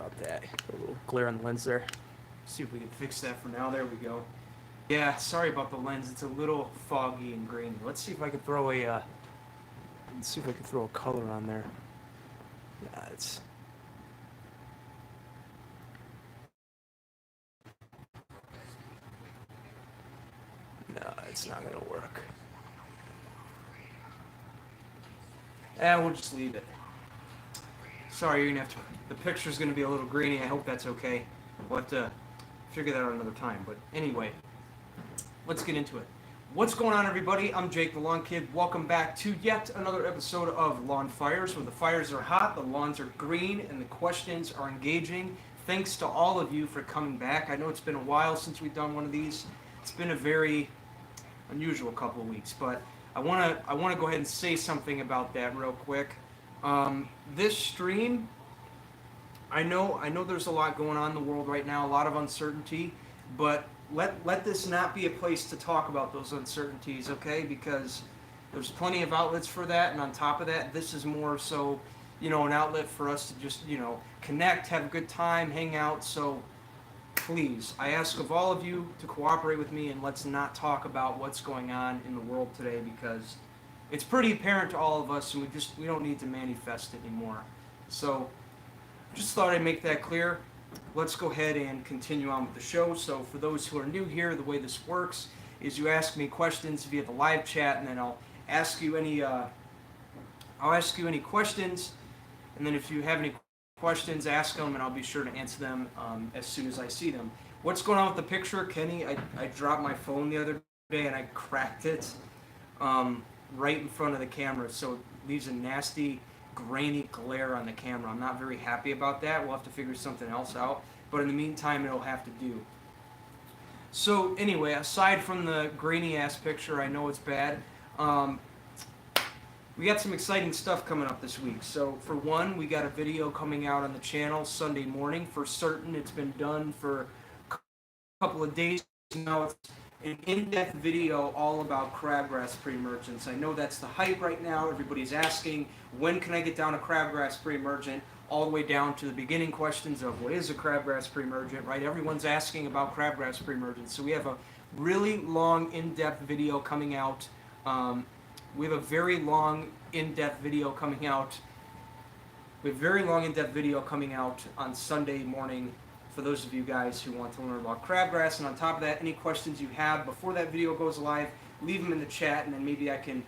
About that, a little glare on the lens there. See if we can fix that for now. There we go. Yeah, sorry about the lens. It's a little foggy and grainy. Let's see if I can throw a let's see if I can throw a color on there. Yeah, it's not gonna work. We'll just leave it. Sorry, you're gonna have to. The picture's gonna be a little grainy. I hope that's okay. We'll have to figure that out another time. But anyway, let's get into it. What's going on, everybody? I'm Jake the Lawn Kid. Welcome back to yet another episode of Lawnfires, where the fires are hot, the lawns are green, and the questions are engaging. Thanks to all of you for coming back. I know it's been a while since we've done one of these. It's been a very unusual couple of weeks, but I wanna go ahead and say something about that real quick. This stream, I know there's a lot going on in the world right now, a lot of uncertainty, but let this not be a place to talk about those uncertainties, okay? Because there's plenty of outlets for that, and on top of that, this is more so, an outlet for us to just, connect, have a good time, hang out. So please, I ask of all of you to cooperate with me, and let's not talk about what's going on in the world today, because it's pretty apparent to all of us, and we don't need to manifest it anymore. So just thought I'd make that clear. Let's go ahead and continue on with the show. So for those who are new here, the way this works is you ask me questions via the live chat, and then I'll ask you any questions, and then if you have any questions, ask them, and I'll be sure to answer them as soon as I see them. What's going on with the picture, Kenny? I dropped my phone the other day and I cracked it right in front of the camera, so it leaves a nasty grainy glare on the camera. I'm not very happy about that. We'll have to figure something else out, but in the meantime, it'll have to do. So anyway, aside from the grainy ass picture, I know it's bad. We got some exciting stuff coming up this week. So for one, we got a video coming out on the channel Sunday morning. For certain, it's been done for a couple of days now. It's an in-depth video all about crabgrass pre-emergents. I know that's the hype right now. Everybody's asking, when can I get down to crabgrass pre-emergent? All the way down to the beginning questions of what is a crabgrass pre-emergent, right? Everyone's asking about crabgrass pre-emergent. So we have a really long, in-depth video coming out. We have a very long, in-depth video coming out. We have a very long, in-depth video coming out on Sunday morning for those of you guys who want to learn about crabgrass. And on top of that, any questions you have before that video goes live, leave them in the chat, and then maybe I can,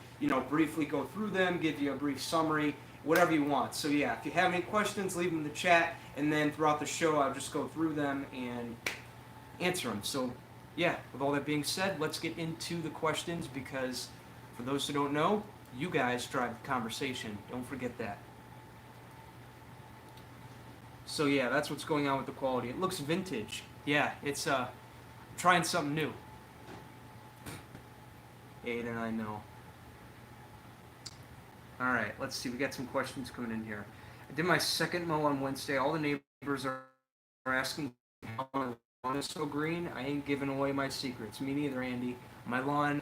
briefly go through them, give you a brief summary, whatever you want. So yeah, if you have any questions, leave them in the chat, and then throughout the show, I'll just go through them and answer them. So yeah, with all that being said, let's get into the questions, because for those who don't know, you guys drive the conversation. Don't forget that. So yeah, that's what's going on with the quality. It looks vintage. Yeah, it's trying something new. 8 and I know. Alright, let's see. We got some questions coming in here. I did my second mow on Wednesday. All the neighbors are asking how my lawn is so green. I ain't giving away my secrets. Me neither, Andy. My lawn,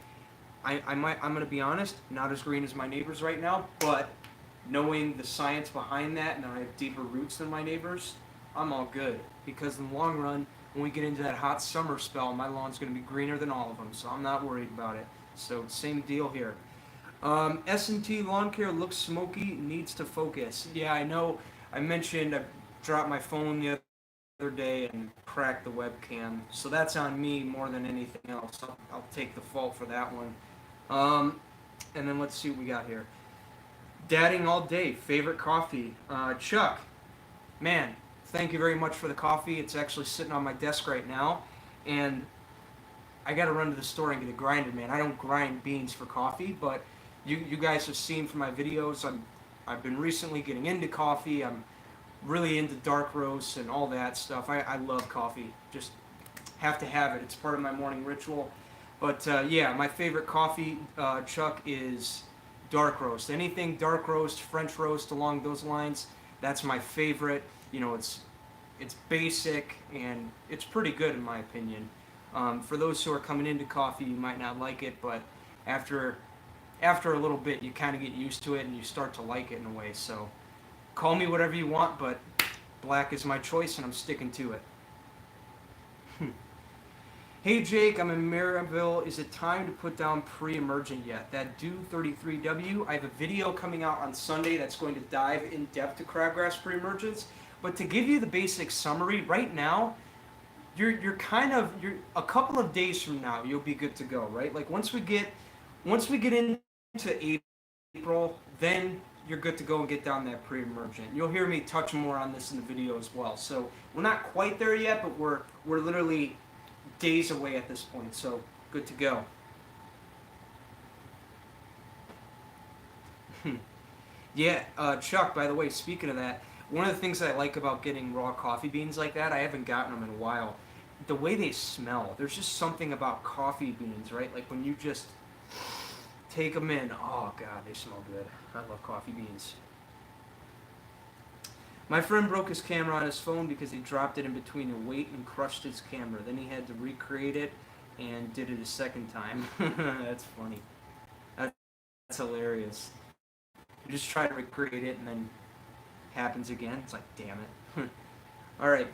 I'm going to be honest, not as green as my neighbors right now, but knowing the science behind that, and I have deeper roots than my neighbors, I'm all good. Because in the long run, when we get into that hot summer spell, my lawn's going to be greener than all of them, so I'm not worried about it. So same deal here. S&T Lawn Care looks smoky, needs to focus. Yeah, I know. I mentioned I dropped my phone the other day and cracked the webcam, so that's on me more than anything else. I'll take the fault for that one. And then let's see what we got here. Dadding all day, favorite coffee. Chuck, man, thank you very much for the coffee. It's actually sitting on my desk right now, and I got to run to the store and get a grinder, man. I don't grind beans for coffee, but you guys have seen from my videos, I've been recently getting into coffee. I'm really into dark roasts and all that stuff. I love coffee. Just have to have it. It's part of my morning ritual. But yeah, my favorite coffee, Chuck, is dark roast. Anything dark roast, French roast, along those lines, that's my favorite. It's basic and it's pretty good in my opinion. For those who are coming into coffee, you might not like it, but after a little bit, you kind of get used to it and you start to like it in a way. So call me whatever you want, but Black is my choice, and I'm sticking to it. Hey Jake, I'm in Maryville. Is it time to put down pre-emergent yet? That do 33W. I have a video coming out on Sunday that's going to dive in depth to crabgrass pre-emergence. But to give you the basic summary, right now, you're a couple of days from now, you'll be good to go, right? Like once we get into April, then you're good to go and get down that pre-emergent. You'll hear me touch more on this in the video as well. So we're not quite there yet, but we're literally days away at this point, so good to go. Yeah, Chuck, by the way, speaking of that, one of the things that I like about getting raw coffee beans like that, I haven't gotten them in a while, the way they smell. There's just something about coffee beans, right? Like when you just take them in, oh god, they smell good. I love coffee beans. My friend broke his camera on his phone because he dropped it in between a weight and crushed his camera. Then he had to recreate it and did it a second time. That's funny. That's hilarious. You just try to recreate it and then happens again. It's like, damn it. Alright.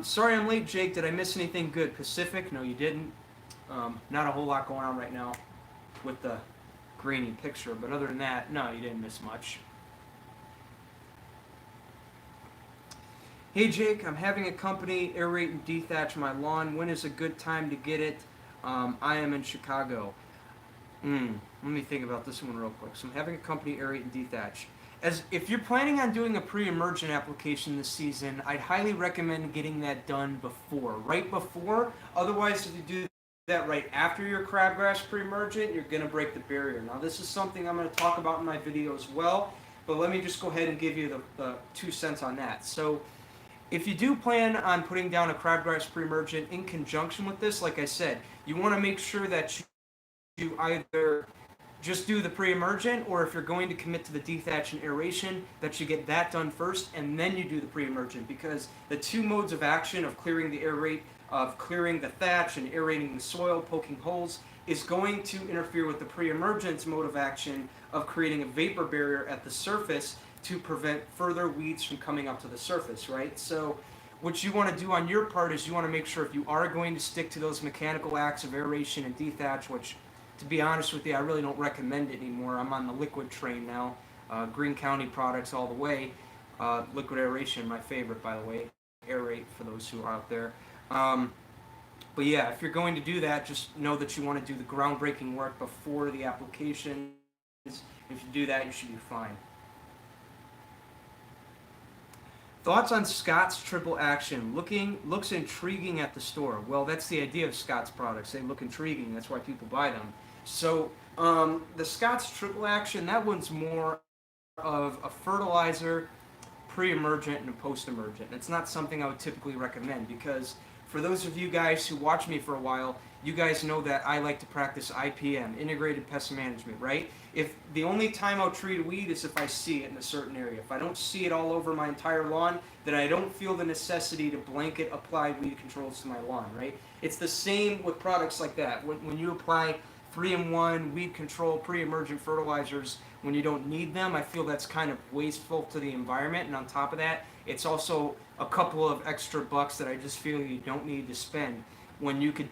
Sorry I'm late, Jake. Did I miss anything good? Pacific? No, you didn't. Not a whole lot going on right now with the grainy picture, but other than that, no, you didn't miss much. Hey Jake, I'm having a company aerate and dethatch my lawn. When is a good time to get it? I am in Chicago. Let me think about this one real quick. So I'm having a company aerate and dethatch. If you're planning on doing a pre-emergent application this season, I'd highly recommend getting that done right before. Otherwise, if you do that right after your crabgrass pre-emergent, you're going to break the barrier. Now this is something I'm going to talk about in my video as well, but let me just go ahead and give you the 2 cents on that. So if you do plan on putting down a crabgrass pre-emergent in conjunction with this, like I said, you want to make sure that you either just do the pre-emergent, or if you're going to commit to the dethatch and aeration, that you get that done first and then you do the pre-emergent, because the 2 modes of action of clearing the aerate, of clearing the thatch and aerating the soil, poking holes, is going to interfere with the pre-emergence mode of action of creating a vapor barrier at the surface to prevent further weeds from coming up to the surface, right? So what you want to do on your part is you want to make sure if you are going to stick to those mechanical acts of aeration and dethatch, which, to be honest with you, I really don't recommend it anymore. I'm on the liquid train now. Greene County products all the way. Liquid aeration, my favorite, by the way. Aerate for those who are out there. But yeah, if you're going to do that, just know that you want to do the groundbreaking work before the application. If you do that, you should be fine. Thoughts on Scott's triple action? Looks intriguing at the store. Well, that's the idea of Scott's products. They look intriguing. That's why people buy them. So the Scott's triple action, that one's more of a fertilizer, pre-emergent, and a post-emergent. It's not something I would typically recommend, because for those of you guys who watch me for a while, you guys know that I like to practice IPM, Integrated Pest Management, right? If the only time I'll treat a weed is if I see it in a certain area. If I don't see it all over my entire lawn, then I don't feel the necessity to blanket apply weed controls to my lawn, right? It's the same with products like that. When you apply 3-in-1 weed control pre-emergent fertilizers when you don't need them, I feel that's kind of wasteful to the environment. And on top of that, it's also a couple of extra bucks that I just feel you don't need to spend when you could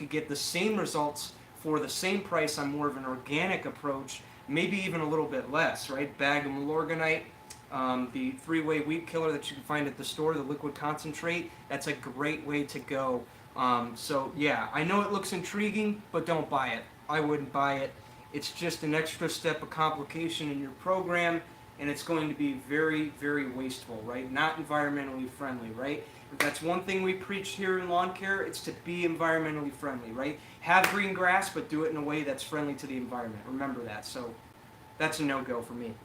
get the same results for the same price on more of an organic approach, maybe even a little bit less, right? Bag of Milorganite, the 3-way weed killer that you can find at the store, the liquid concentrate, that's a great way to go. So yeah, I know it looks intriguing, but don't buy it. I wouldn't buy it. It's just an extra step of complication in your program, and it's going to be very, very wasteful, right? Not environmentally friendly, right? If that's one thing we preach here in lawn care, it's to be environmentally friendly, right? Have green grass, but do it in a way that's friendly to the environment. Remember that. So that's a no-go for me.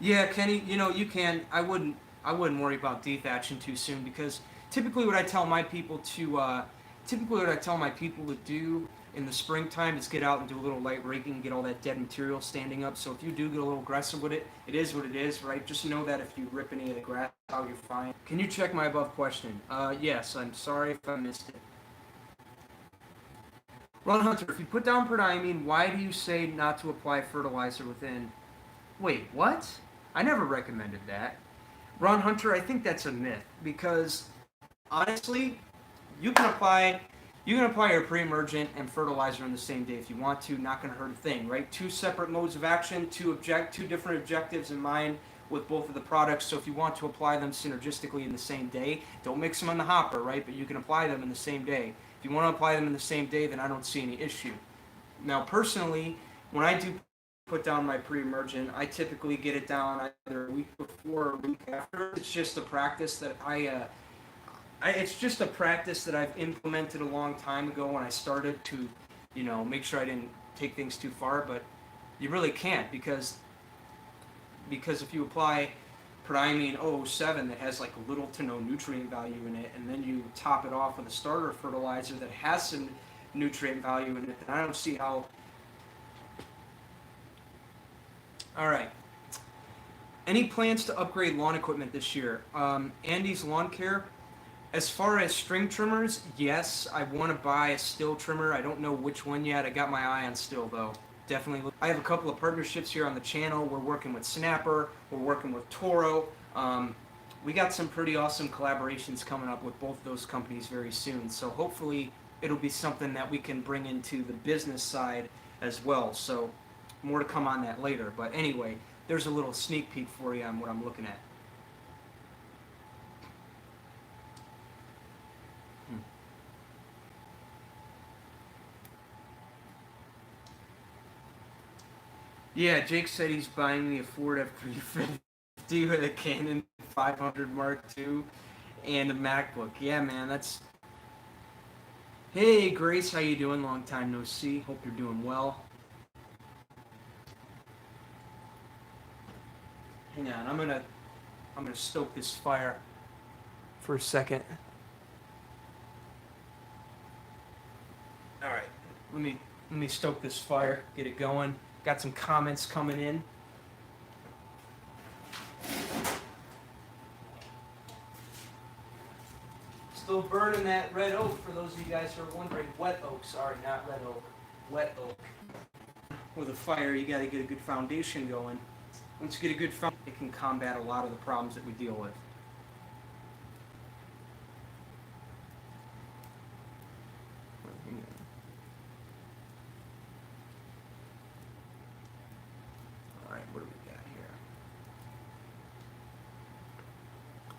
Yeah, Kenny, you can. I wouldn't worry about dethatching too soon, because typically what I tell my people to do in the springtime is get out and do a little light raking and get all that dead material standing up. So if you do get a little aggressive with it, it is what it is, right? Just know that if you rip any of the grass out, you're fine. Can you check my above question? Yes, I'm sorry if I missed it. Ron Hunter, if you put down prodiamine, why do you say not to apply fertilizer within? Wait, what? I never recommended that. Ron Hunter, I think that's a myth because honestly, you can apply your pre-emergent and fertilizer on the same day if you want to. Not going to hurt a thing, right? Two separate modes of action, two different objectives in mind with both of the products. So if you want to apply them synergistically in the same day, don't mix them on the hopper, right? But you can apply them in the same day. If you want to apply them in the same day, then I don't see any issue. Now, personally, when I do put down my pre-emergent, I typically get it down either a week before or a week after. It's just a practice that it's just a practice that I've implemented a long time ago when I started to, make sure I didn't take things too far. But you really can't because if you apply prodiamine 007 that has like little to no nutrient value in it, and then you top it off with a starter fertilizer that has some nutrient value in it, then I don't see how. All right. Any plans to upgrade lawn equipment this year? Andy's Lawn Care. As far as string trimmers, yes, I want to buy a still trimmer. I don't know which one yet. I got my eye on still though. Definitely. I have a couple of partnerships here on the channel. We're working with Snapper. We're working with Toro. We got some pretty awesome collaborations coming up with both those companies very soon. So hopefully it'll be something that we can bring into the business side as well. So more to come on that later. But anyway, there's a little sneak peek for you on what I'm looking at. Yeah, Jake said he's buying me a Ford F-350 with a Canon 500 Mark II and a MacBook. Yeah, man, that's... Hey, Grace, how you doing? Long time no see. Hope you're doing well. Hang on, I'm gonna stoke this fire for a second. All right, let me stoke this fire, get it going. Got some comments coming in. Still burning that red oak for those of you guys who are wondering. Wet oak, sorry, not red oak. Wet oak. With a fire, you got to get a good foundation going. Once you get a good foundation, it can combat a lot of the problems that we deal with.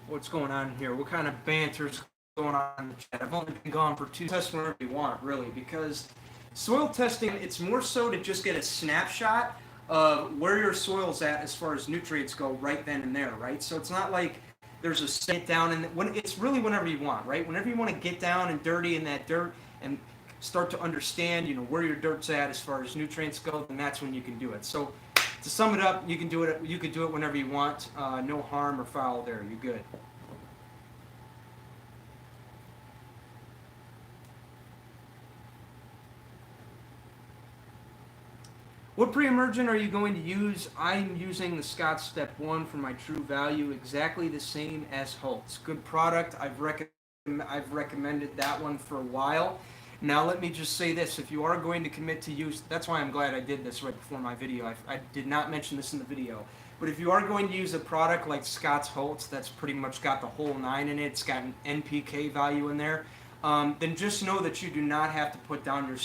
What's going on here? What kind of banter's going on in the chat? I've only been gone for 2 tests whenever you want, really, because soil testing, it's more so to just get a snapshot of where your soil's at as far as nutrients go right then and there, right? So it's not like there's a sit down, and when it's really whenever you want, right? Whenever you want to get down and dirty in that dirt and start to understand, where your dirt's at as far as nutrients go, then that's when you can do it. So to sum it up, you can do it. You could do it whenever you want. No harm or foul there. You're good. What pre-emergent are you going to use? I'm using the Scott Step 1 for my true value, exactly the same as Holt's. Good product. I've recommended that one for a while. Now let me just say this, if you are going to commit to use, that's why I'm glad I did this right before my video. I did not mention this in the video. But if you are going to use a product like Scott's Holt's, that's pretty much got the whole 9 in it, it's got an NPK value in there, then just know that you do not have to put down your...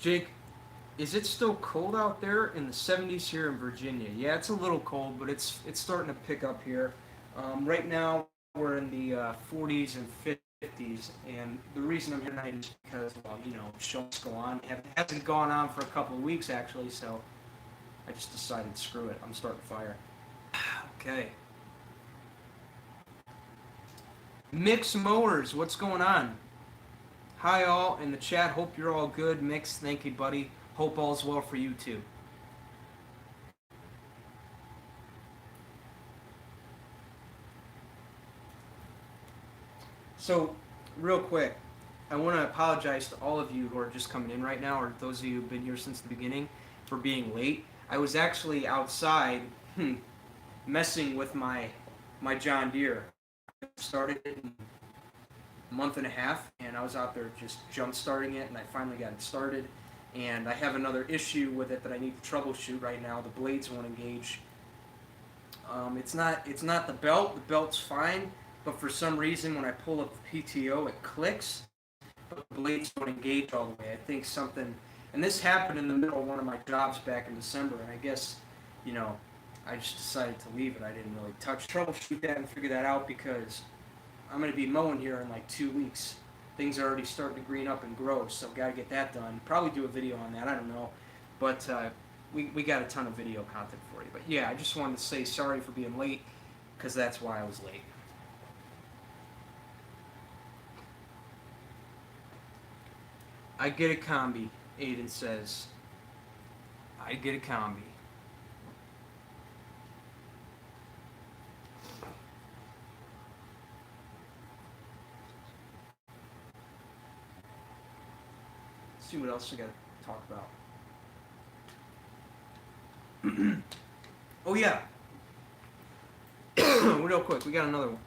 Jake, is it still cold out there? In the 70s here in Virginia? Yeah, it's a little cold, but it's starting to pick up here. Right now, we're in the 40s and 50s, and the reason I'm here tonight is because, well, shows go on. It hasn't gone on for a couple of weeks, actually, so I just decided, screw it, I'm starting a fire. Okay. Mix Mowers, what's going on? Hi, all in the chat. Hope you're all good. Mix, thank you, buddy. Hope all's well for you, too. So, real quick, I want to apologize to all of you who are just coming in right now, or those of you who've been here since the beginning, for being late. I was actually outside messing with my John Deere. I started it in a month and a half, and I was out there just jump starting it, and I finally got it started. And I have another issue with it that I need to troubleshoot right now. The blades won't engage. It's not the belt. The belt's fine, but for some reason when I pull up the PTO, it clicks, but the blades don't engage all the way. I think something, and this happened in the middle of one of my jobs back in December, and I guess, you know, I just decided to leave it. I didn't really troubleshoot that and figure that out because I'm going to be mowing here in like 2 weeks. Things are already starting to green up and grow, so got to get that done. Probably do a video on that. I don't know, but we got a ton of video content for you. But yeah, I just wanted to say sorry for being late because that's why I was late. I get a combi, Aiden says. I get a combi. Let's see what else we got to talk about. Oh yeah. Real quick, we got another one.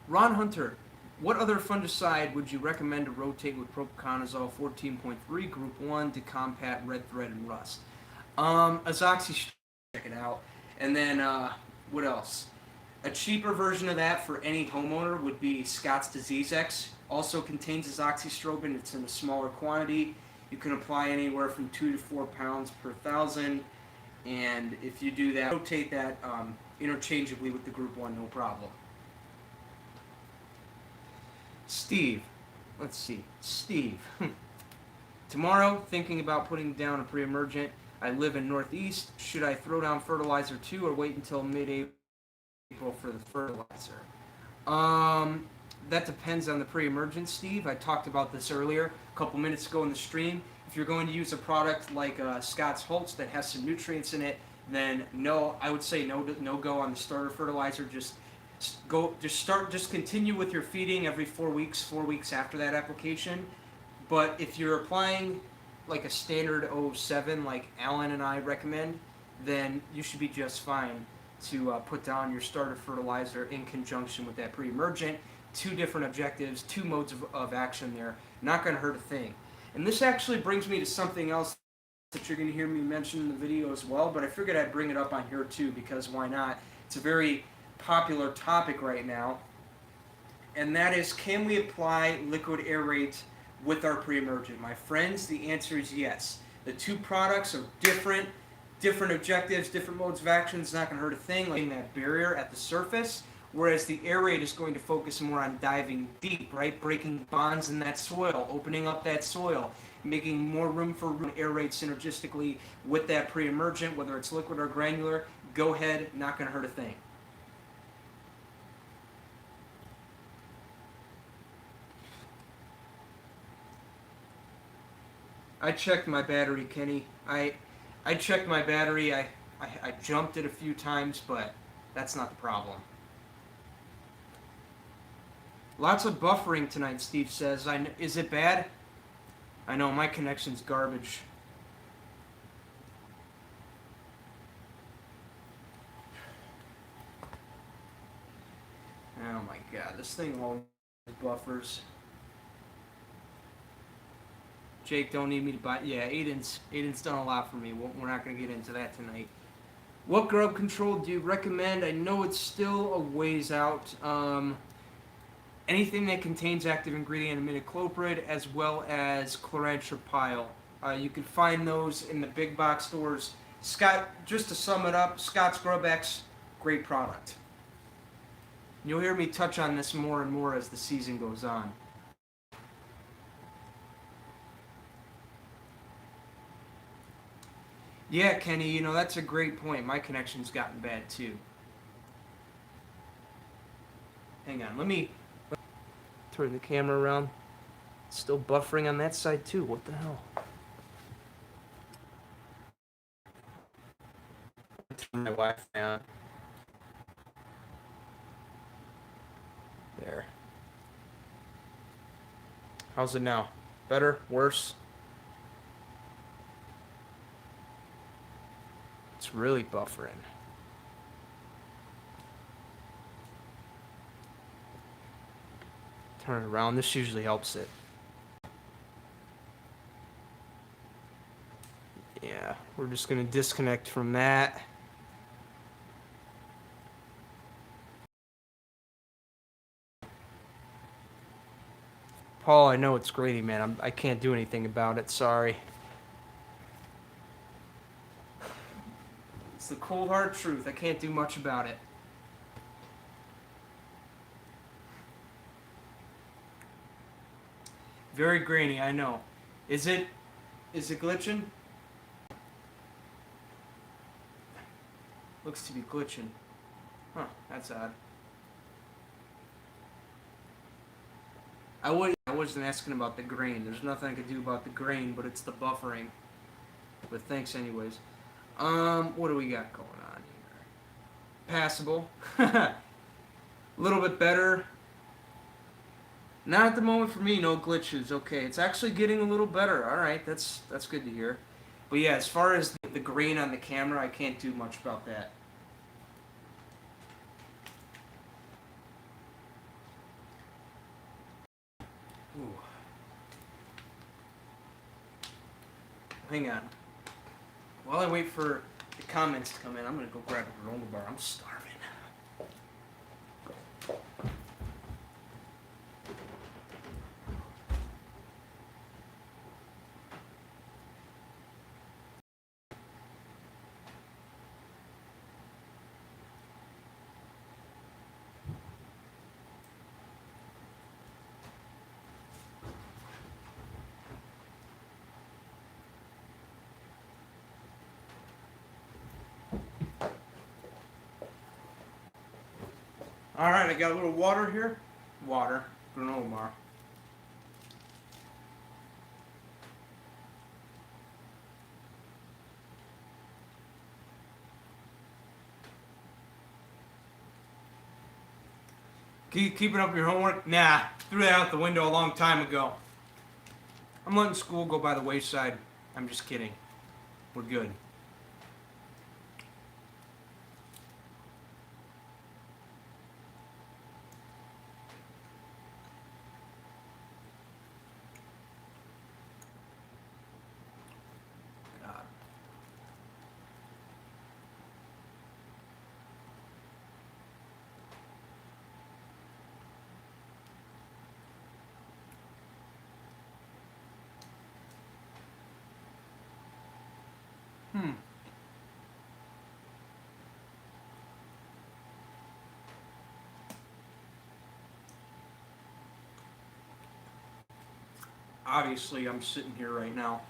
Ron Hunter, what other fungicide would you recommend to rotate with propiconazole 14.3 Group 1 to combat red thread and rust? Azoxystrobin, check it out. And then, what else? A cheaper version of that for any homeowner would be Scott's Disease X. Also contains azoxystrobin. It's in a smaller quantity. You can apply anywhere from 2 to 4 pounds per thousand. And if you do that, rotate that interchangeably with the Group 1, no problem. Steve, let's see. Steve, tomorrow thinking about putting down a pre-emergent. I live in Northeast. Should I throw down fertilizer too, or wait until mid-April for the fertilizer? That depends on the pre-emergent, Steve. I talked about this earlier, a couple minutes ago in the stream. If you're going to use a product like Scott's Holtz that has some nutrients in it, then no, I would say no go on the starter fertilizer. Just continue with your feeding every 4 weeks after that application. But if you're applying like a standard 07 like Alan and I recommend, then you should be just fine to put down your starter fertilizer in conjunction with that pre-emergent. 2 different objectives, 2 modes of action there. Not going to hurt a thing. And this actually brings me to something else that you're going to hear me mention in the video as well, but I figured I'd bring it up on here too because why not? It's a very popular topic right now, and that is, can we apply liquid aerate with our pre-emergent? My friends, the answer is yes. The 2 products are different objectives, different modes of action. It's not going to hurt a thing, like that barrier at the surface, whereas the aerate is going to focus more on diving deep, right? Breaking bonds in that soil, opening up that soil, making more room for aerate synergistically with that pre-emergent, whether it's liquid or granular. Go ahead, not going to hurt a thing. I checked my battery, Kenny. I checked my battery. I jumped it a few times, but that's not the problem. Lots of buffering tonight, Steve says. Is it bad? I know, my connection's garbage. Oh my god, this thing always buffers. Jake, don't need me to buy. Yeah, Aiden's done a lot for me. We're not going to get into that tonight. What grub control do you recommend? I know it's still a ways out. Anything that contains active ingredient imidacloprid as well as chlorantropyl. You can find those in the big box stores. Scott, just to sum it up, Scott's Grub X, great product. You'll hear me touch on this more and more as the season goes on. Yeah, Kenny, that's a great point. My connection's gotten bad too. Hang on, let me turn the camera around. It's still buffering on that side too. What the hell? Turn my Wi-Fi on. There. How's it now? Better? Worse? It's really buffering. Turn it around. This usually helps it. Yeah, we're just going to disconnect from that. Paul, I know it's grainy, man. I can't do anything about it. Sorry. It's the cold hard truth. I can't do much about it. Very grainy, I know. Is it glitching? Looks to be glitching. Huh, that's odd. I wasn't asking about the grain. There's nothing I could do about the grain, but it's the buffering. But thanks anyways. What do we got going on here? Passable. A little bit better. Not at the moment for me, no glitches. Okay, it's actually getting a little better. Alright, that's good to hear. But yeah, as far as the grain on the camera, I can't do much about that. Ooh. Hang on. While I wait for the comments to come in, I'm going to go grab a granola bar. I'm starving. Alright, I got a little water here. Water. Granola bar. Keeping up your homework? Nah, threw that out the window a long time ago. I'm letting school go by the wayside. I'm just kidding. We're good. God. Obviously, I'm sitting here right now.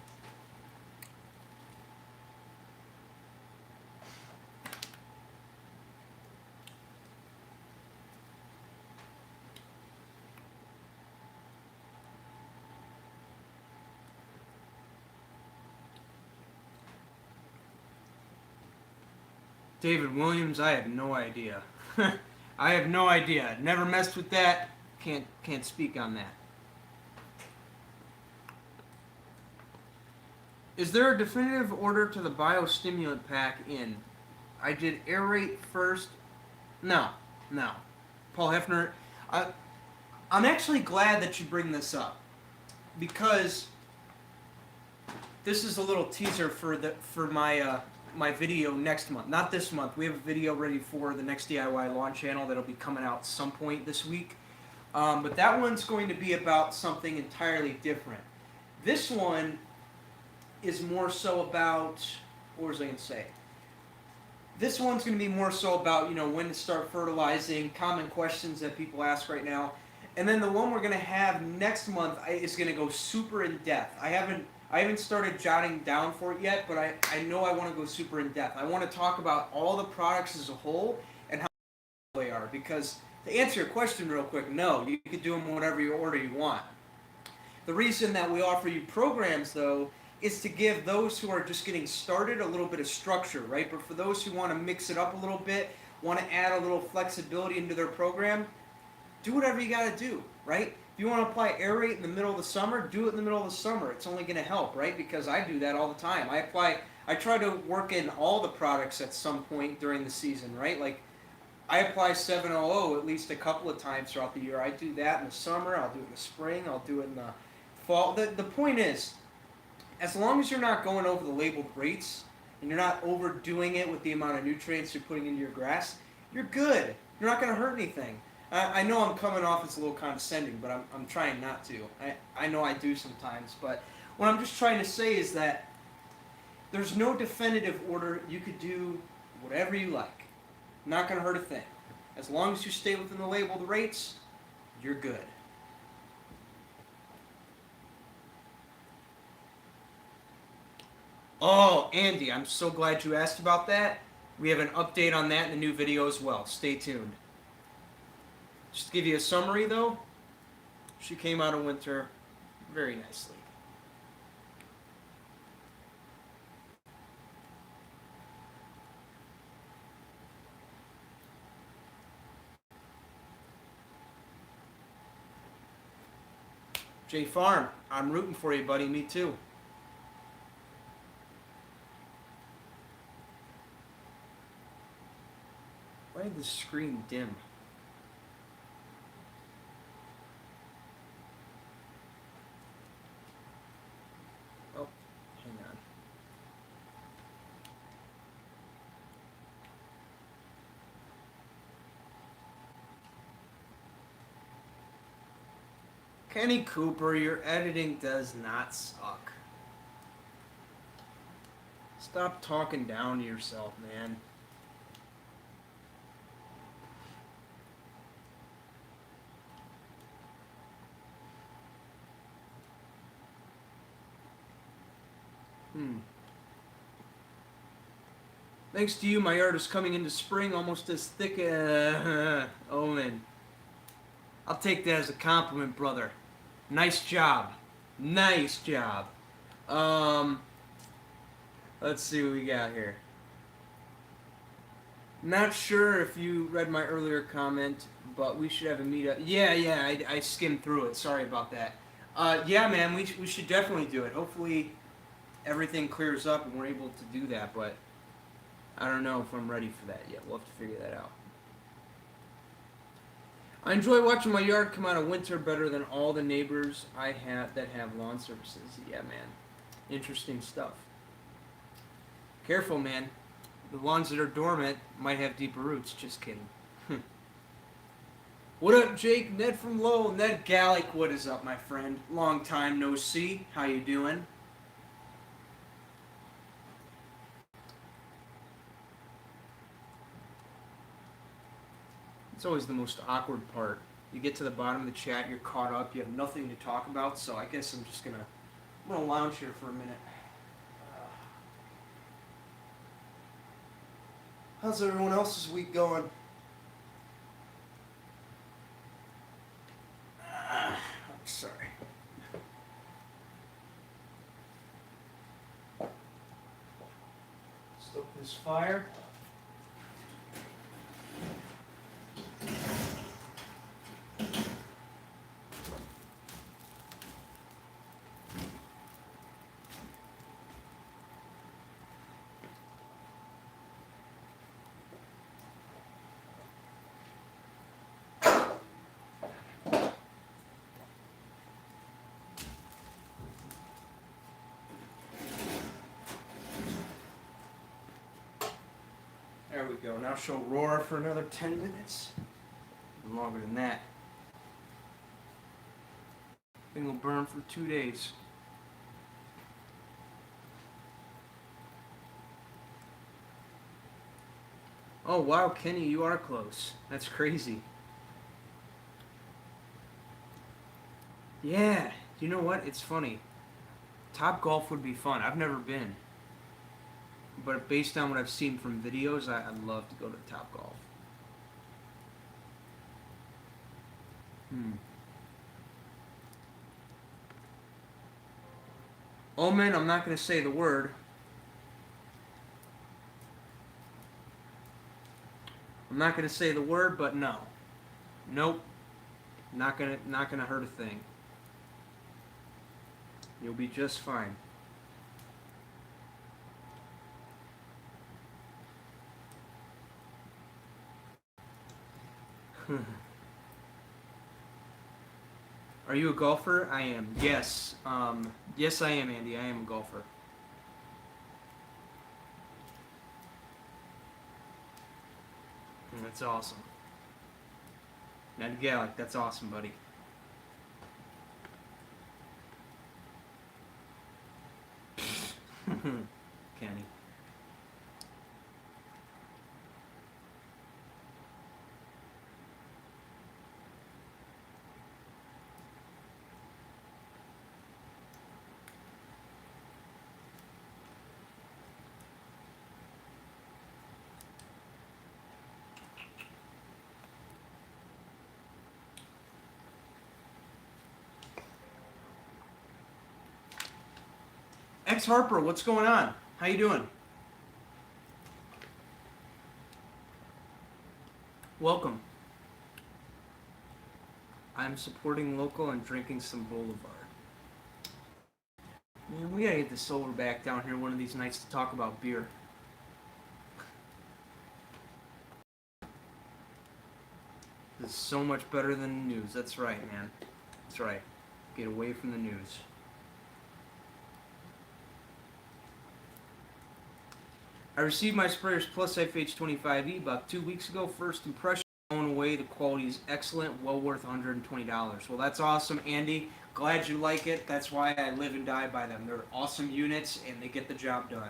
David Williams, I have no idea. I have no idea. Never messed with that. Can't speak on that. Is there a definitive order to the biostimulant pack in? I did aerate first. No. Paul Hefner, I'm actually glad that you bring this up because this is a little teaser for my video next month. Not this month. We have a video ready for the next DIY lawn channel that'll be coming out some point this week. But that one's going to be about something entirely different. This one is more so about, what was I going to say? This one's going to be more so about, when to start fertilizing, common questions that people ask right now. And then the one we're going to have next month is going to go super in depth. I haven't started jotting down for it yet, but I know I want to go super in depth. I want to talk about all the products as a whole and how they are. Because to answer your question real quick, no, you can do them in whatever order you want. The reason that we offer you programs, though, is to give those who are just getting started a little bit of structure, right? But for those who want to mix it up a little bit, want to add a little flexibility into their program, do whatever you got to do, right? If you want to apply aerate in the middle of the summer, do it in the middle of the summer. It's only going to help, right? Because I do that all the time. I try to work in all the products at some point during the season, right? Like I apply 700 at least a couple of times throughout the year. I do that in the summer. I'll do it in the spring. I'll do it in the fall. The point is, as long as you're not going over the labeled rates and you're not overdoing it with the amount of nutrients you're putting into your grass, you're good. You're not going to hurt anything. I know I'm coming off as a little condescending, but I'm trying not to. I know I do sometimes, but what I'm just trying to say is that there's no definitive order. You could do whatever you like. Not going to hurt a thing. As long as you stay within the labeled rates, you're good. Oh, Andy, I'm so glad you asked about that. We have an update on that in the new video as well. Stay tuned. Just to give you a summary, though, she came out of winter very nicely. J Farm, I'm rooting for you, buddy. Me too. Why did the screen dim? Oh, hang on. Kenny Cooper, your editing does not suck. Stop talking down to yourself, man. Thanks to you, my yard is coming into spring almost as thick as... Omen. I'll take that as a compliment, brother. Nice job. Nice job. Let's see what we got here. Not sure if you read my earlier comment, but we should have a meetup. Yeah, I skimmed through it. Sorry about that. Yeah, man, we should definitely do it. Hopefully everything clears up and we're able to do that, but I don't know if I'm ready for that yet. We'll have to figure that out. I enjoy watching my yard come out of winter better than all the neighbors I have that have lawn services. Yeah, man. Interesting stuff. Careful, man. The ones that are dormant might have deeper roots. Just kidding. What up, Jake? Ned from Lowell. Ned Gallic, what is up, my friend? Long time no see. How you doing? It's always the most awkward part. You get to the bottom of the chat, you're caught up, you have nothing to talk about, so I guess I'm gonna lounge here for a minute. How's everyone else's week going? I'm sorry. Stoke this fire. There we go. Now she'll roar for another 10 minutes. Even longer than that. Thing will burn for 2 days. Oh wow, Kenny, you are close. That's crazy. Yeah, you know what? It's funny. Top Golf would be fun. I've never been. But based on what I've seen from videos, I'd love to go to Top Golf. Omen, I'm not going to say the word. I'm not going to say the word, but no. Nope. Not gonna hurt a thing. You'll be just fine. Are you a golfer? I am. Yes. Yes, I am, Andy. I am a golfer. That's awesome. Ned Gallic, that's awesome, buddy. Kenny. X Harper, what's going on? How you doing? Welcome. I'm supporting local and drinking some Boulevard. Man, we gotta get the solar back down here one of these nights to talk about beer. This is so much better than the news. That's right, man. That's right. Get away from the news. I received my Sprayers Plus FH25E about 2 weeks ago. First impression, blown away. The quality is excellent, well worth $120. Well, that's awesome, Andy. Glad you like it. That's why I live and die by them. They're awesome units, and they get the job done.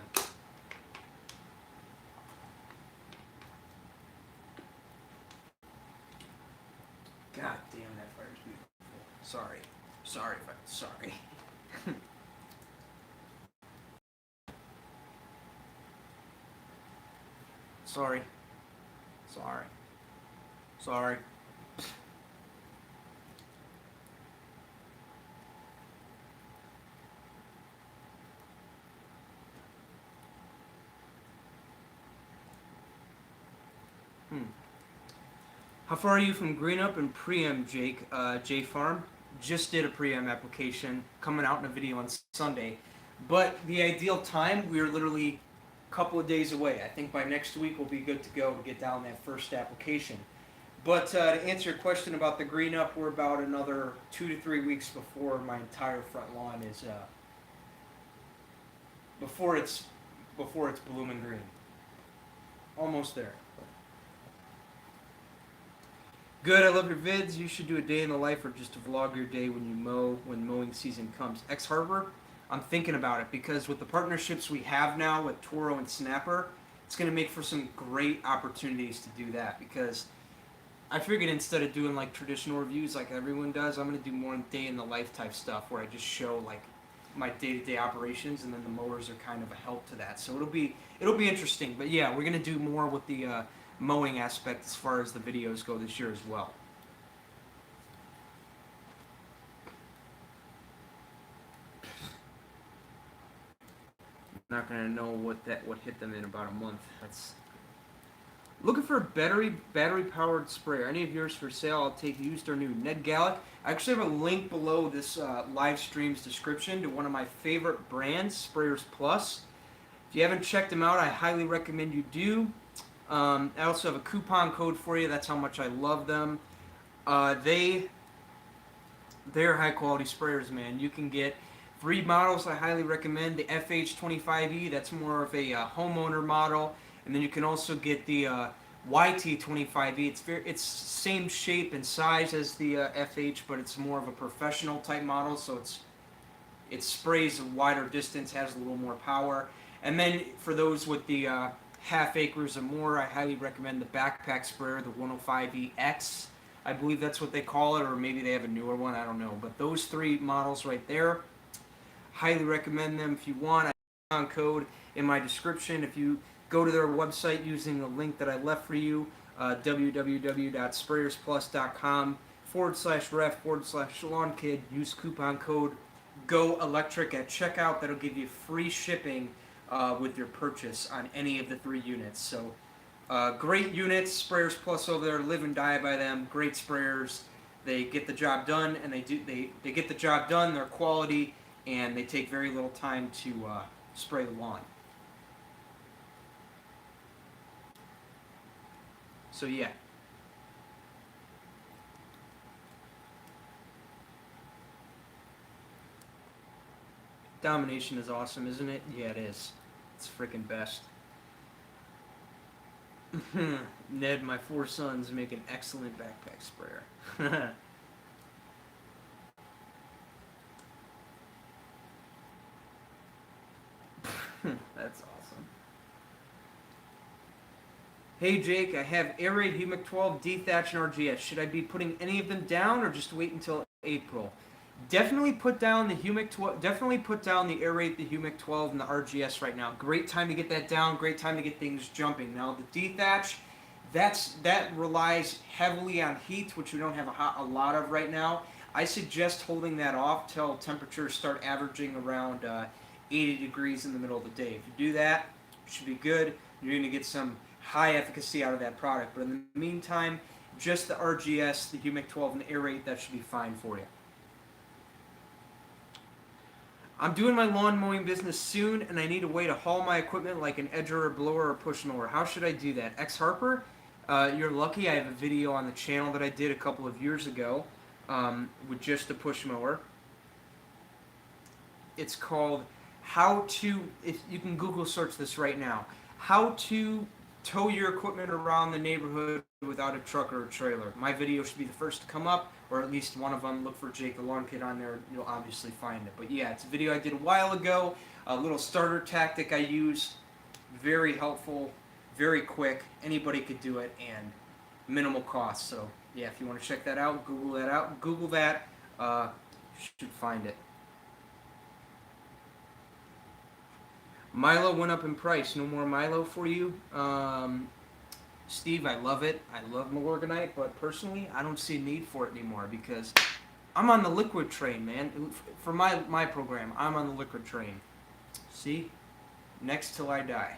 God damn, that fire's beautiful. Sorry. Sorry. Sorry. Sorry. How far are you from green up and pre-em, Jake? J Farm? Just did a pre-em application, coming out in a video on Sunday. But the ideal time, we're literally a couple of days away. I think by next week we'll be good to go to get down that first application. But to answer your question about the green up, we're about another 2 to 3 weeks before my entire front lawn is before it's blooming green. Almost there. Good, I love your vids. You should do a day in the life or just to vlog your day when you mow, when mowing season comes. X Harbor, I'm thinking about it because with the partnerships we have now with Toro and Snapper, it's going to make for some great opportunities to do that because I figured instead of doing like traditional reviews like everyone does, I'm going to do more day in the life type stuff where I just show like my day-to-day operations and then the mowers are kind of a help to that. So it'll be interesting. But yeah, we're going to do more with the mowing aspect as far as the videos go this year as well. Not gonna know what hit them in about a month. That's looking for a battery powered sprayer. Any of yours for sale? I'll take used or new. Ned Gallic. I actually have a link below this live stream's description to one of my favorite brands, Sprayers Plus. If you haven't checked them out, I highly recommend you do. I also have a coupon code for you. That's how much I love them. They're high quality sprayers, man. You can get 3 models I highly recommend. The FH25E, that's more of a homeowner model. And then you can also get the YT25E. It's same shape and size as the FH, but it's more of a professional type model. So it sprays a wider distance, has a little more power. And then for those with the half acres or more, I highly recommend the backpack sprayer, the 105EX. I believe that's what they call it, or maybe they have a newer one, I don't know. But those 3 models right there, highly recommend them if you want. I have a code in my description. If you go to their website using the link that I left for you, www.sprayersplus.com/ref/LawnKid, use coupon code Go Electric at checkout. That'll give you free shipping with your purchase on any of the 3 units. So great units, Sprayers Plus over there, live and die by them. Great sprayers. They get the job done, and they get the job done. They're quality, and they take very little time to spray the lawn. So yeah. Domination is awesome, isn't it? Yeah, it is. It's freaking best. Ned, my 4 sons make an excellent backpack sprayer. That's awesome. Hey Jake, I have Aerate, Humic 12, D-Thatch, and RGS. Should I be putting any of them down or just wait until April? Definitely put down the Humic 12. Definitely put down the Aerate, the Humic 12, and the RGS right now. Great time to get that down. Great time to get things jumping. Now the D-Thatch, that relies heavily on heat, which we don't have a lot of right now. I suggest holding that off till temperatures start averaging around 80 degrees in the middle of the day. If you do that, it should be good. You're going to get some high efficacy out of that product. But in the meantime, just the RGS, the Humic 12, and the Aerate, that should be fine for you. I'm doing my lawn mowing business soon, and I need a way to haul my equipment like an edger or blower or push mower. How should I do that? X Harper, you're lucky. I have a video on the channel that I did a couple of years ago with just a push mower. It's called How to, if you can Google search this right now, How to Tow Your Equipment Around the Neighborhood Without a Truck or a Trailer. My video should be the first to come up, or at least one of them. Look for Jake the Lawn Kid on there. You'll obviously find it. But yeah, it's a video I did a while ago. A little starter tactic I use. Very helpful, very quick. Anybody could do it, and minimal cost. So yeah, if you want to check that out, Google that out. Google that. Should find it. Milo went up in price. No more Milo for you. Steve, I love it. I love Milorganite, but personally, I don't see a need for it anymore because I'm on the liquid train, man. For my program, I'm on the liquid train. See? Next till I die.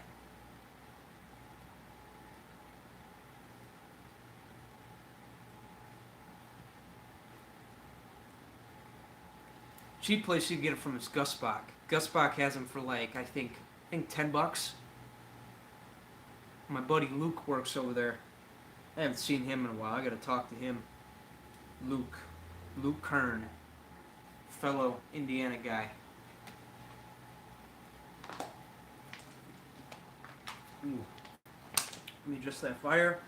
Cheap place you can get it from is Gusbach. Gusbach has them for like I think $10. My buddy Luke works over there. I haven't seen him in a while. I gotta talk to him. Luke Kern, fellow Indiana guy. Ooh. Let me adjust that fire.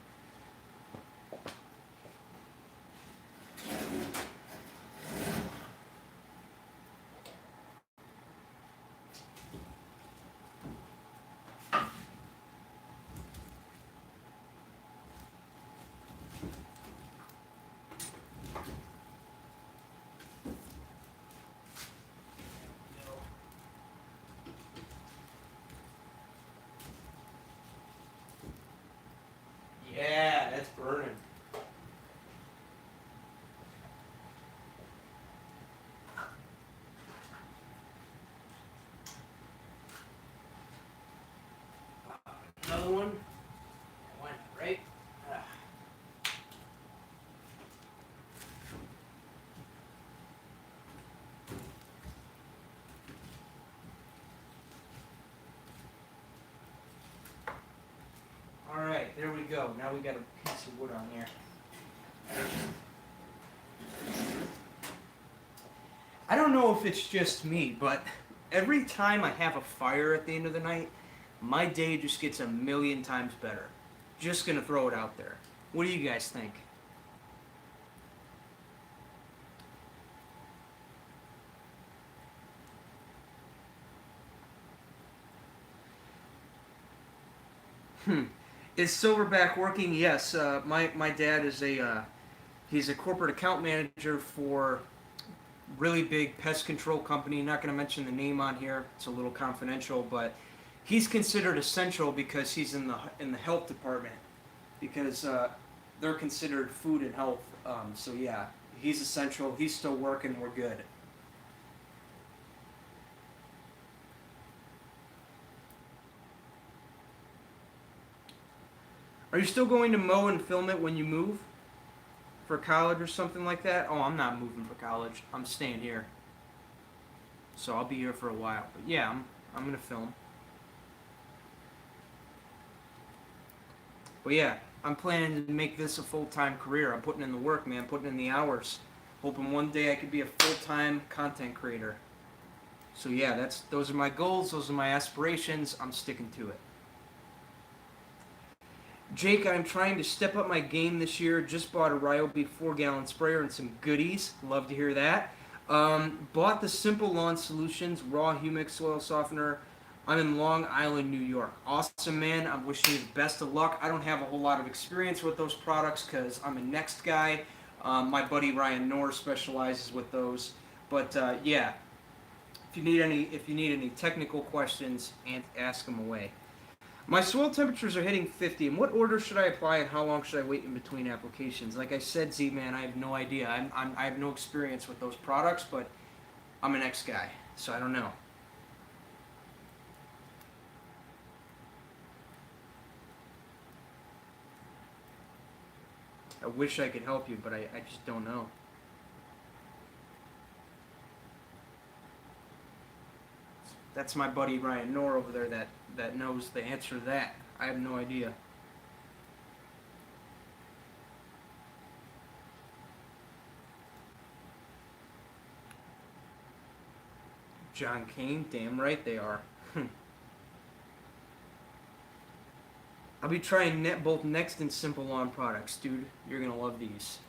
Yeah, that's burning. Another one. That went right. Alright, there we go. Now we got a piece of wood on here. I don't know if it's just me, but every time I have a fire at the end of the night, my day just gets a million times better. Just gonna throw it out there. What do you guys think? Is Silverback working? Yes. My dad is he's a corporate account manager for really big pest control company. Not going to mention the name on here. It's a little confidential, but he's considered essential because he's in the health department because they're considered food and health. So yeah, he's essential. He's still working. We're good. Are you still going to mow and film it when you move? for college or something like that. Oh, I'm not moving for college. I'm staying here. So I'll be here for a while. But yeah, I'm gonna film. But yeah, I'm planning to make this a full-time career. I'm putting in the work, man. Putting in the hours. Hoping one day I could be a full-time content creator. So yeah, those are my goals. Those are my aspirations. I'm sticking to it. Jake, I'm trying to step up my game this year. Just bought a Ryobi 4-gallon sprayer and some goodies. Love to hear that. Bought the Simple Lawn Solutions Raw Humic Soil Softener. I'm in Long Island, New York. Awesome, man. I'm wishing you the best of luck. I don't have a whole lot of experience with those products because I'm a Next guy. My buddy Ryan Knorr specializes with those. But yeah, if you need any technical questions, and ask them away. My soil temperatures are hitting 50. In what order should I apply, and how long should I wait in between applications? Like I said, Z-Man, I have no idea. I have no experience with those products, but I'm an ex-guy, so I don't know. I wish I could help you, but I just don't know. That's my buddy Ryan Knorr over there that knows the answer to that. I have no idea. John Kane, damn right they are. I'll be trying both Next and Simple Lawn products, dude. You're gonna love these.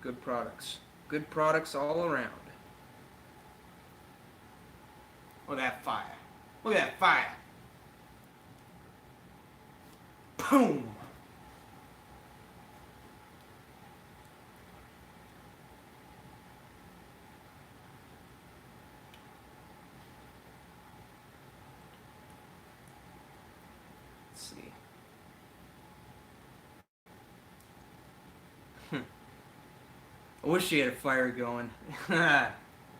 Good products. Good products all around. Look at that fire. Look at that fire. Boom! Let's see. I wish you had a fire going.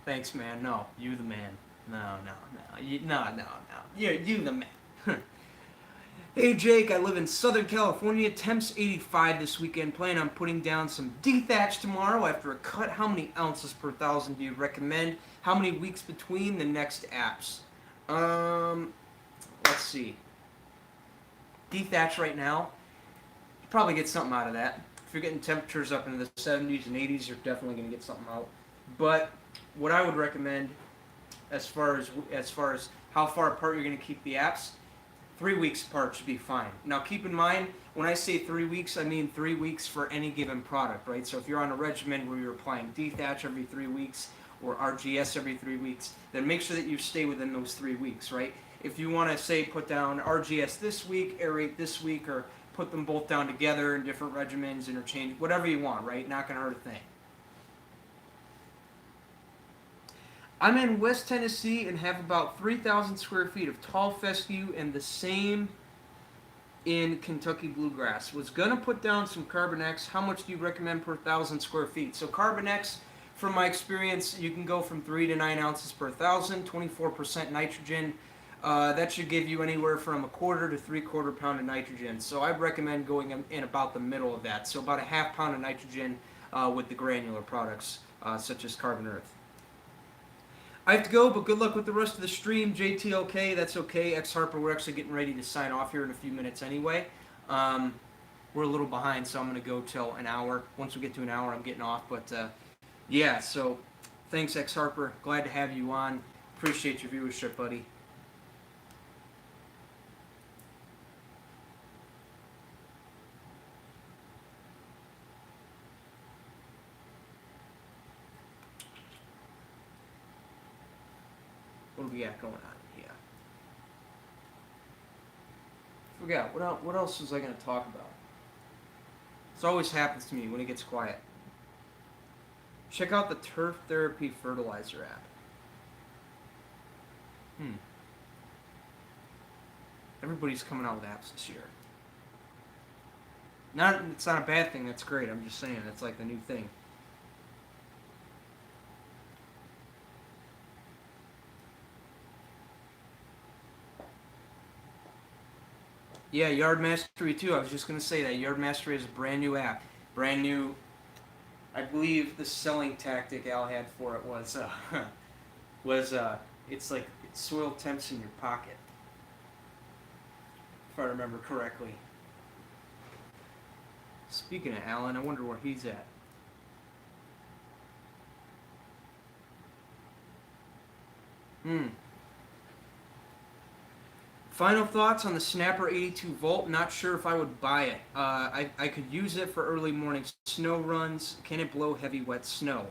Thanks, man. No, you the man. No, no, no. No. You the man. Hey, Jake, I live in Southern California. Temps 85 this weekend. Plan on putting down some dethatch tomorrow after a cut. How many ounces per thousand do you recommend? How many weeks between the next apps? Let's see. Dethatch right now, you probably get something out of that. If you're getting temperatures up into the 70s and 80s, you're definitely going to get something out. But what I would recommend, as far as how far apart you're going to keep the apps, 3 weeks apart should be fine. Now keep in mind, when I say 3 weeks, I mean 3 weeks for any given product, right? So if you're on a regimen where you're applying dethatch every 3 weeks or RGS every 3 weeks, then make sure that you stay within those 3 weeks, right? If you want to say put down RGS this week, aerate this week, or put them both down together in different regimens, interchange, whatever you want, right? Not going to hurt a thing. I'm in West Tennessee and have about 3,000 square feet of tall fescue and the same in Kentucky bluegrass. Was going to put down some Carbon X. How much do you recommend per 1,000 square feet? So Carbon X, from my experience, you can go from 3 to 9 ounces per 1,000, 24% nitrogen. That should give you anywhere from a quarter to 3/4 pound of nitrogen. So I'd recommend going in about the middle of that. So about a half pound of nitrogen with the granular products, such as Carbon Earth. I have to go, but good luck with the rest of the stream. JTLK, that's okay. X Harper, we're actually getting ready to sign off here in a few minutes anyway. We're a little behind, so I'm going to go till an hour. Once we get to an hour, I'm getting off. But yeah, so thanks, X Harper. Glad to have you on. Appreciate your viewership, buddy. What do we got going on here? Forgot. What else was I going to talk about? This always happens to me when it gets quiet. Check out the Turf Therapy Fertilizer app. Everybody's coming out with apps this year. It's not a bad thing. That's great. I'm just saying it's like the new thing. Yeah, Yard Mastery too. I was just gonna say that Yard Mastery is a brand new app, brand new. I believe the selling tactic Al had for it was was it's like it's soil temps in your pocket, if I remember correctly. Speaking of Alan, I wonder where he's at. Hmm. Final thoughts on the Snapper 82 Volt. Not sure if I would buy it. I could use it for early morning snow runs. Can it blow heavy, wet snow?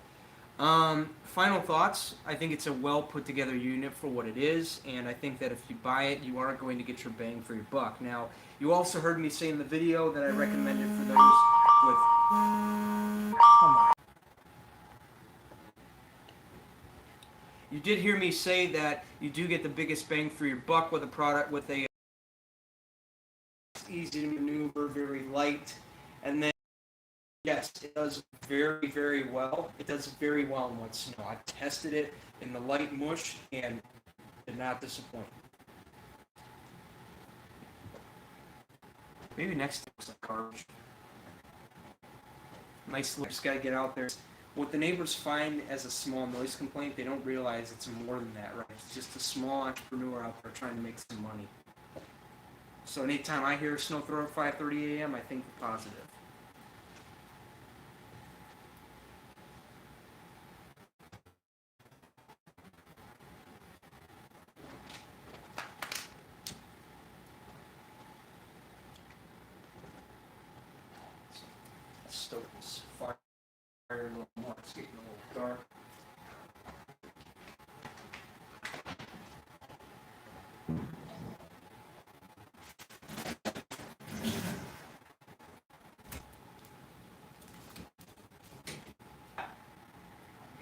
Final thoughts. I think it's a well put together unit for what it is, and I think that if you buy it, you are going to get your bang for your buck. Now, you also heard me say in the video that I recommend it for those with. Come on. You did hear me say that you do get the biggest bang for your buck with a product with a easy to maneuver, very light, and then yes, it does very, very well. It does very well in wet snow. I've tested it in the light mush and did not disappoint. Maybe next time it's like garbage. Nice, just gotta get out there. What the neighbors find as a small noise complaint, they don't realize it's more than that, right? It's just a small entrepreneur out there trying to make some money. So anytime I hear a snow thrower at 5:30 a.m., I think positive. Stoke this fire a little more. It's getting a little dark.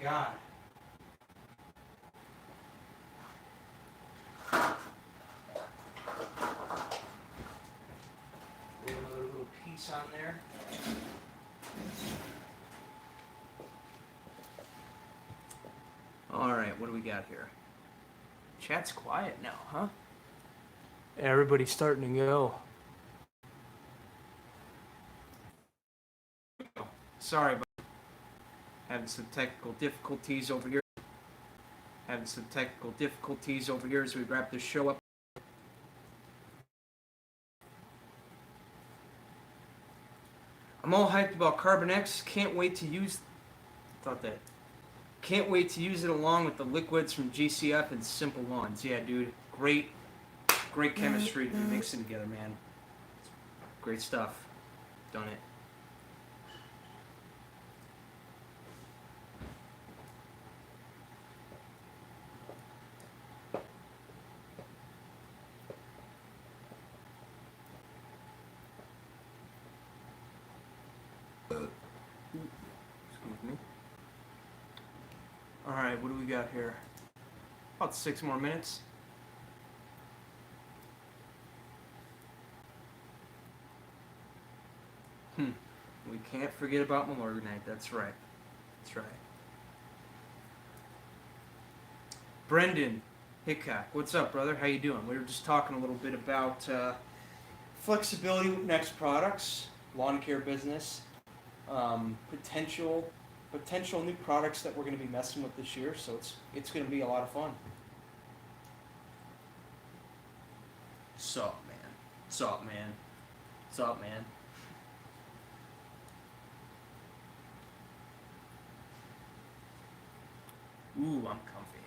God. Another little piece on there. Alright, what do we got here? Chat's quiet now, huh? Everybody's starting to go. Sorry about having some technical difficulties over here. As we wrap this show up. I'm all hyped about Carbon X. Can't wait to use it along with the liquids from GCF and Simple Lawns. Yeah, dude. Great chemistry to be mixing together, man. Great stuff. Done it. Excuse me. Alright, what do we got here? About 6 more minutes. We can't forget about Malorganite. That's right. Brendan Hickok, what's up, brother? How you doing? We were just talking a little bit about flexibility with next products, lawn care business, potential new products that we're going to be messing with this year. So it's going to be a lot of fun. Sup, man. Ooh, I'm comfy.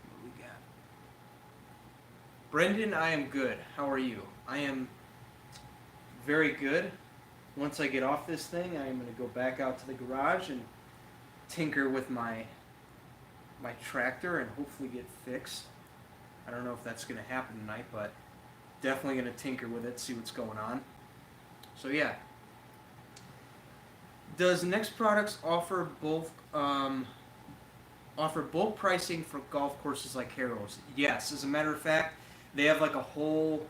What we got? Brendan, I am good. How are you? I am very good. Once I get off this thing, I am going to go back out to the garage and tinker with my tractor and hopefully get fixed. I don't know if that's going to happen tonight, but definitely going to tinker with it, see what's going on. So yeah. Does Next Products offer bulk pricing for golf courses like Harrow's? Yes. As a matter of fact, they have like a whole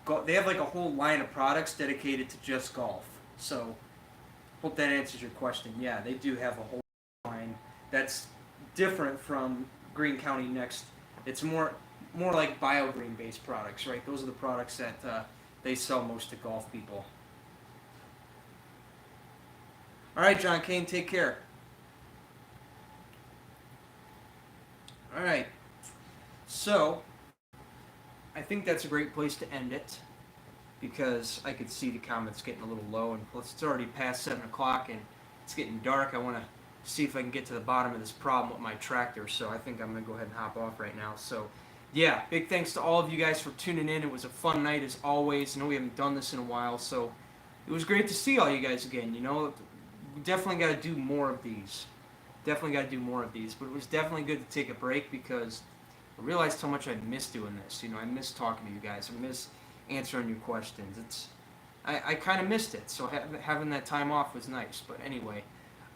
line of products dedicated to just golf. So Hope that answers your question. Yeah, they do have a whole line that's different from Green County Next. It's more like biogreen based products, right? Those are the products that they sell most to golf people. All right, John Kane, take care. All right, so I think that's a great place to end it because I could see the comments getting a little low, and plus it's already past 7 o'clock and it's getting dark. I want to see if I can get to the bottom of this problem with my tractor. So I think I'm gonna go ahead and hop off right now. So yeah, big thanks to all of you guys for tuning in. It was a fun night as always. I know we haven't done this in a while, so it was great to see all you guys again. You know, we definitely got to do more of these. Definitely got to do more of these. But it was definitely good to take a break because I realized how much I miss doing this. You know, I miss talking to you guys. I miss answering your questions. I kind of missed it. So having that time off was nice. But anyway,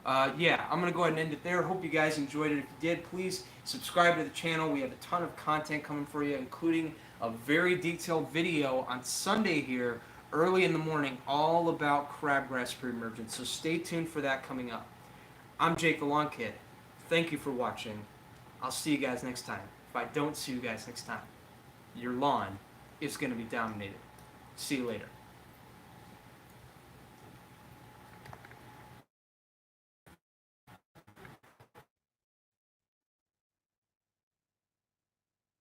yeah, I'm going to go ahead and end it there. Hope you guys enjoyed it. If you did, please subscribe to the channel. We have a ton of content coming for you, including a very detailed video on Sunday here, early in the morning, all about crabgrass pre-emergence. So stay tuned for that coming up. I'm Jake the Lawn Kid. Thank you for watching. I'll see you guys next time. If I don't see you guys next time, your lawn is going to be dominated. See you later.